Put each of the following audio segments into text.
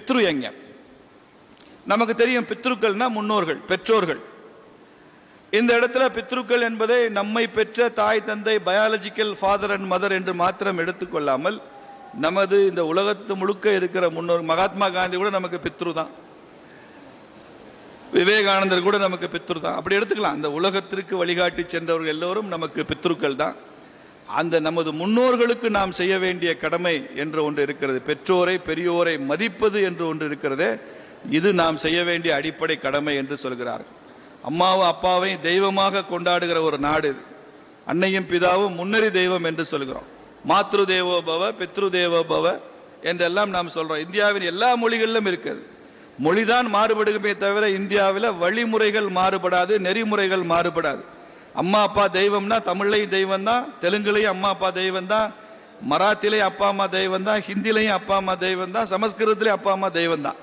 பித்ரு யஜ்ஞம். நமக்கு தெரியும் பித்ருக்கள்னா முன்னோர்கள், பெற்றோர்கள். இந்த இடத்துல பித்ருக்கள் என்பதை நம்மை பெற்ற தாய் தந்தை, பயாலஜிக்கல் ஃபாதர் அண்ட் மதர் என்று மாத்திரம் எடுத்துக்கொள்ளாமல் நமது இந்த உலகத்து முழுக்க இருக்கிற முன்னோர், மகாத்மா காந்தி கூட நமக்கு பித்ரு தான், விவேகானந்தர் கூட நமக்கு பித்ரு தான், அப்படி எடுத்துக்கலாம். இந்த உலகத்திற்கு வழிகாட்டி சென்றவர்கள் எல்லோரும் நமக்கு பித்ருக்கள் தான். அந்த நமது முன்னோர்களுக்கு நாம் செய்ய வேண்டிய கடமை என்று ஒன்று இருக்கிறது. பெற்றோரை பெரியோரை மதிப்பது என்று ஒன்று இருக்கிறது. இது நாம் செய்ய வேண்டிய அடிப்படை கடமை என்று சொல்கிறார்கள். அம்மாவும் அப்பாவையும் தெய்வமாக கொண்டாடுகிற ஒரு நாடு இது. அன்னையும் பிதாவும் முன்னறி தெய்வம் என்று சொல்கிறோம். மாத்ரு தேவோ பவ, பித்ரு தேவோ பவ என்றெல்லாம் நாம் சொல்றோம். இந்தியாவின் எல்லா மொழிகளிலும் இருக்குது. மொழிதான் மாறுபடுமே தவிர இந்தியாவில் வழிமுறைகள் மாறுபடாது, நெறிமுறைகள் மாறுபடாது. அம்மா அப்பா தெய்வம்னா தமிழ்லையும் தெய்வம் தான், தெலுங்குலையும் அம்மா அப்பா தெய்வம் தான், மராத்திலையும் அப்பா அம்மா தெய்வம் தான், ஹிந்திலையும் அப்பா அம்மா தெய்வம் தான், சமஸ்கிருதத்திலையும் அப்பா அம்மா தெய்வம் தான்.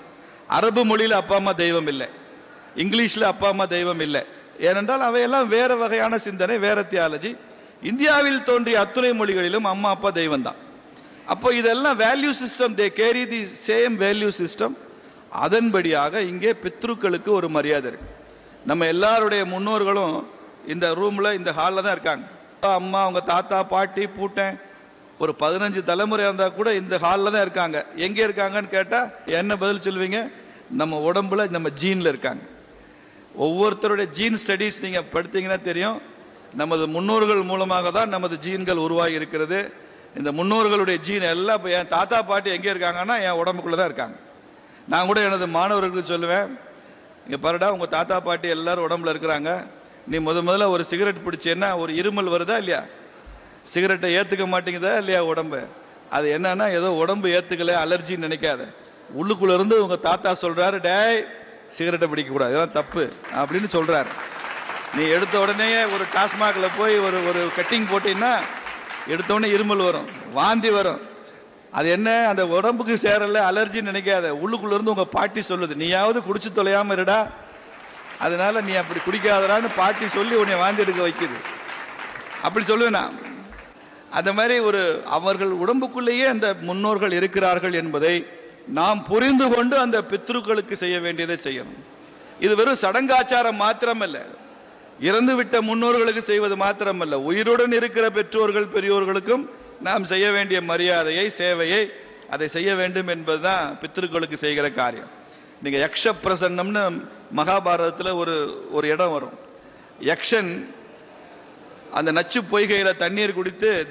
அரபு மொழியில் அப்பா அம்மா தெய்வம் இல்லை, இங்கிலீஷில் அப்பா அம்மா தெய்வம் இல்லை. ஏனென்றால் அவையெல்லாம் வேற வகையான சிந்தனை, வேற தியாலஜி. இந்தியாவில் தோன்றிய அத்துணை மொழிகளிலும் அம்மா அப்பா தெய்வம் தான். அப்போ இதெல்லாம் value system, they carry the same value system. அதன்படியாக இங்கே பித்ருக்களுக்கு ஒரு மரியாதை இருக்கு. நம்ம எல்லாருடைய முன்னோர்களும் இந்த ரூம்ல, இந்த ஹாலில் தான் இருக்காங்க. அம்மா, அவங்க தாத்தா, பாட்டி, பூட்டன், ஒரு 15 தலைமுறை இருந்தா கூட இந்த ஹாலில் தான் இருக்காங்க. எங்க இருக்காங்கன்னு கேட்டா என்ன பதில் சொல்வீங்க? நம்ம உடம்புல, நம்ம ஜீன்ல இருக்காங்க. ஒவ்வொருத்தருடைய ஜீன் ஸ்டடீஸ் நீங்க படித்தீங்கன்னா தெரியும். நமது முன்னோர்கள் மூலமாக தான் நமது ஜீன்கள் உருவாகி இருக்கிறது. இந்த முன்னோர்களுடைய ஜீன் எல்லாம் இப்போ என் தாத்தா பாட்டி எங்கே இருக்காங்கன்னா என் உடம்புக்குள்ள தான் இருக்காங்க. நான் கூட எனது மாணவர்களுக்கு சொல்லுவேன், இங்கே பாருடா, உங்கள் தாத்தா பாட்டி எல்லாரும் உடம்புல இருக்கிறாங்க. நீ முதல்ல ஒரு சிகரெட் பிடிச்சேன்னா ஒரு இருமல் வருதா இல்லையா? சிகரெட்டை ஏற்றுக்க மாட்டேங்குதா இல்லையா உடம்பு? அது என்னன்னா ஏதோ உடம்பு ஏற்றுக்கல, அலர்ஜின்னு நினைக்காத. உள்ளுக்குள்ள இருந்து உங்கள் தாத்தா சொல்றாரு, டேய் சிகரெட்டை பிடிக்கக்கூடாது, இதெல்லாம் தப்பு அப்படின்னு சொல்றாரு. நீ எடுத்த உடனே ஒரு டாஸ்மாக்ல போய் ஒரு கட்டிங் போட்டீங்கன்னா எடுத்த உடனே இருமல் வரும், வாந்தி வரும். அது என்ன, அந்த உடம்புக்கு சேரல, அலர்ஜின்னு நினைக்காத. உள்ளுக்குள்ள இருந்து உங்க பாட்டி சொல்லுது, நீயாவது குடிச்சு தொலையாம இருடா, அதனால நீ அப்படி குடிக்காதடான்னு பாட்டி சொல்லி உன்னை வாந்தி எடுக்க வைக்குது. அப்படி சொல்லுவேன் நான். அந்த மாதிரி அவர்கள் உடம்புக்குள்ளேயே அந்த முன்னோர்கள் இருக்கிறார்கள் என்பதை நாம் புரிந்து கொண்டு அந்த பித்ருக்களுக்கு செய்ய வேண்டியதை செய்யணும். இது வெறும் சடங்காச்சாரம் மாத்திரமல்ல, இறந்துவிட்ட முன்னோர்களுக்கு செய்வது மாத்திரமல்ல, உயிருடன் இருக்கிற பெற்றோர்கள் பெரியோர்களுக்கும் நாம் செய்ய வேண்டிய மரியாதையை, சேவையை அதை செய்ய வேண்டும் என்பதுதான் பித்ருக்களுக்கு செய்கிற காரியம். நீங்க யக்ஷ பிரசன்னம்னு மகாபாரதத்தில் ஒரு இடம் வரும். யக்ஷன் அந்த நச்சு பொய்கையில தண்ணீர் குடித்து